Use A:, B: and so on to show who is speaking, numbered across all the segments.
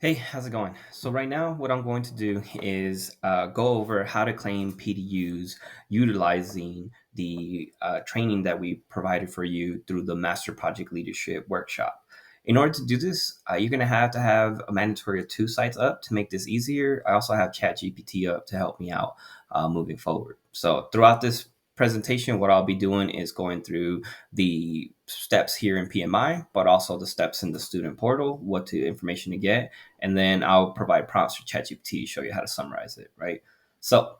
A: Hey, how's it going? So right now, what I'm going to do is go over how to claim PDUs utilizing the training that we provided for you through the Master Project Leadership Workshop. In order to do this, you're going to have a mandatory of 2 sites up to make this easier. I also have Chat GPT up to help me out moving forward. So throughout this presentation, what I'll be doing is going through the steps here in PMI, but also the steps in the student portal, information to get, and then I'll provide prompts for ChatGPT to show you how to summarize it, right? So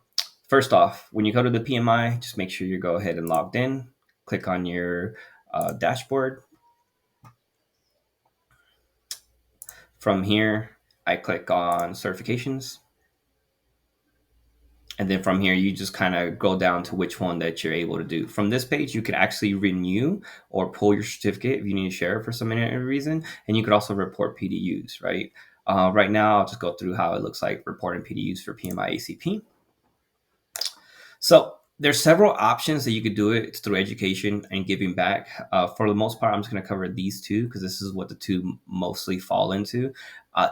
A: first off, when you go to the PMI, just make sure you go ahead and logged in. Click on your dashboard. From here, I click on certifications. And then from here, you just kind of go down to which one that you're able to do. From this page, you can actually renew or pull your certificate if you need to share it for some reason. And you could also report PDUs, right? Right now, I'll just go through how it looks like reporting PDUs for PMI ACP. So there's several options that you could do it. It's through education and giving back. For the most part, I'm just going to cover these two because this is what the two mostly fall into.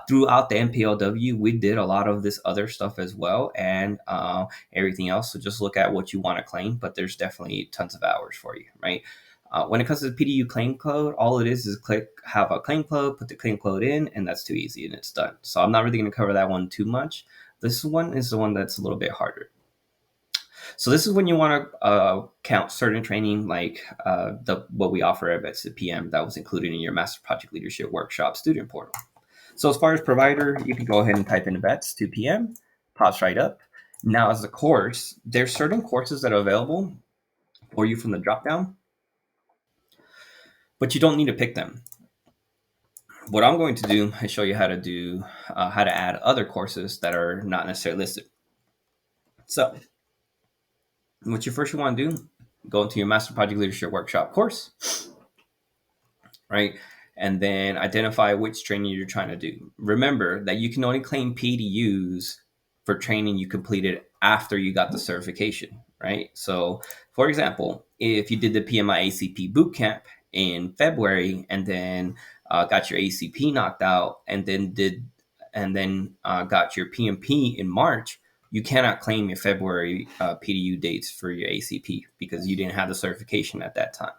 A: Throughout the MPL-W, we did a lot of this other stuff as well and everything else. So just look at what you want to claim, but there's definitely tons of hours for you, right? When it comes to the PDU claim code, all it is click have a claim code, put the claim code in, and that's too easy and it's done. So I'm not really going to cover that one too much. This one is the one that's a little bit harder. So this is when you want to count certain training like what we offer at PM that was included in your Master Project Leadership Workshop student portal. So as far as provider, you can go ahead and type in VETS to PM, pops right up. Now as a course, there's certain courses that are available for you from the dropdown, but you don't need to pick them. What I'm going to do is show you how to add other courses that are not necessarily listed. So what you first want to do, go into your Master Project Leadership Workshop course, right? And then identify which training you're trying to do. Remember that you can only claim PDUs for training you completed after you got the certification, right? So, for example, if you did the PMI ACP bootcamp in February and then got your ACP knocked out, and then got your PMP in March, you cannot claim your February PDU dates for your ACP because you didn't have the certification at that time.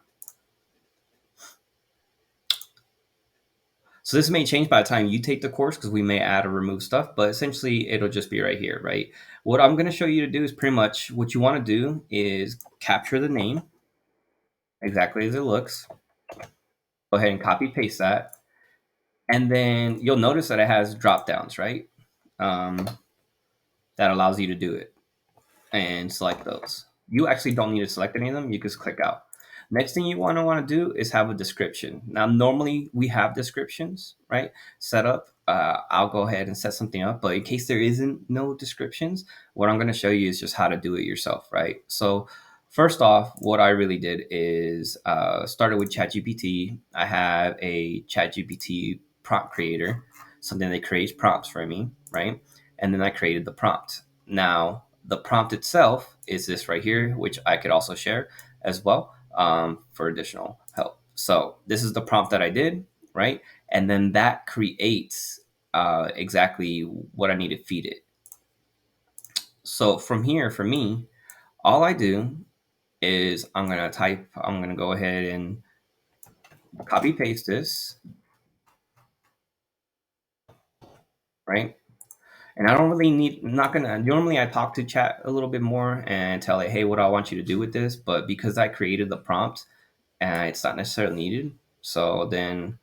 A: So this may change by the time you take the course because we may add or remove stuff, but essentially it'll just be right here, right? What I'm going to show you to do is pretty much what you want to do is capture the name exactly as it looks. Go ahead and copy paste that. And then you'll notice that it has drop downs, right? That allows you to do it and select those. You actually don't need to select any of them. You just click out. Next thing you want to do is have a description. Now, normally we have descriptions, right? Set up. I'll go ahead and set something up, but in case there isn't no descriptions, what I'm going to show you is just how to do it yourself, right? So first off, what I really did is started with Chat GPT. I have a Chat GPT prompt creator, something that creates prompts for me, right? And then I created the prompt. Now, the prompt itself is this right here, which I could also share as well for additional help. So this is the prompt that I did, right? And then that creates exactly what I need to feed it. So from here, for me, all I do is I'm going to go ahead and copy paste this, right? And I don't really need, not gonna, normally I talk to chat a little bit more and tell it, hey, what do I want you to do with this? But because I created the prompt, and it's not necessarily needed. So then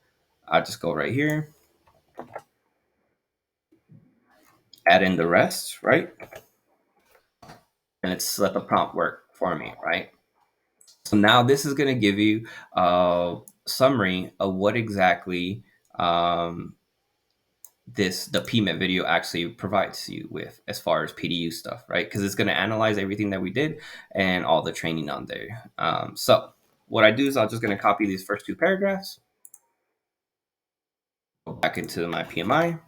A: I just go right here, add in the rest, right? And it's let the prompt work for me, right? So now this is going to give you a summary of what exactly the PMET video actually provides you with as far as PDU stuff, right? Because it's going to analyze everything that we did and all the training on there. So what I do is I'm just going to copy these first 2 paragraphs, go back into my PMI,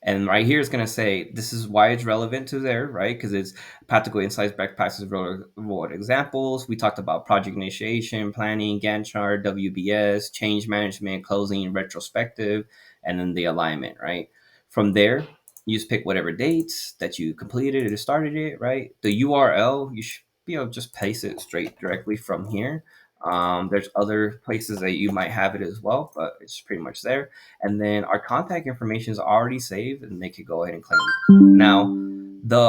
A: And right here is going to say this is why it's relevant to there, right? Because it's practical insights, best practices, real world examples. We talked about project initiation, planning, Gantt chart, WBS, change management, closing, retrospective, and then the alignment, right? From there, you just pick whatever dates that you completed or started it, right? The URL, you should be able to just paste it straight directly from here. There's other places that you might have it as well, but it's pretty much there. And then our contact information is already saved, and they could go ahead and claim it. The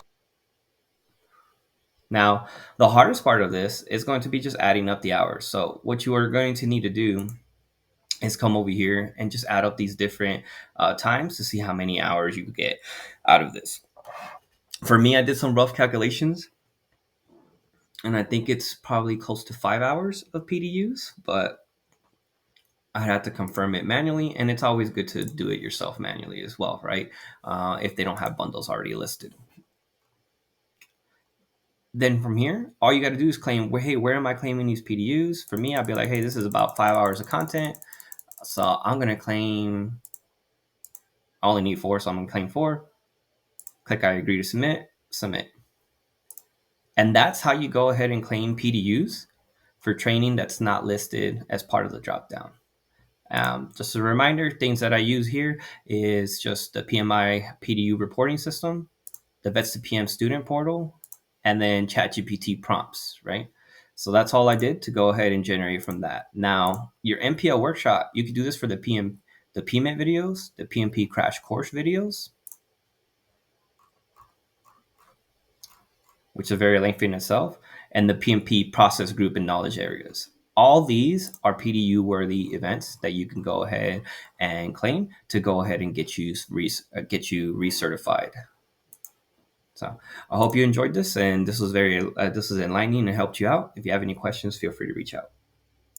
A: now the hardest part of this is going to be just adding up the hours. So what you are going to need to do is come over here and just add up these different times to see how many hours you could get out of this. For me, I did some rough calculations, and I think it's probably close to 5 hours of PDUs, but I had to confirm it manually, and it's always good to do it yourself manually as well, right? If they don't have bundles already listed. Then from here, all you got to do is claim, well, hey, where am I claiming these PDUs? For me, I'd be like, hey, this is about 5 hours of content. So I'm going to claim, I only need 4, so I'm going to claim 4. Click I agree to submit, submit. And that's how you go ahead and claim PDUs for training that's not listed as part of the dropdown. Just a reminder, things that I use here is just the PMI PDU reporting system, the Vets to PM student portal, and then Chat GPT prompts, right? So that's all I did to go ahead and generate from that. Now, your MPL workshop, you can do this for the the PMIT videos, the PMP crash course videos, which are very lengthy in itself, and the PMP process group and knowledge areas. All these are PDU worthy events that you can go ahead and claim to go ahead and get you recertified. So I hope you enjoyed this, and this was enlightening and helped you out. If you have any questions, feel free to reach out.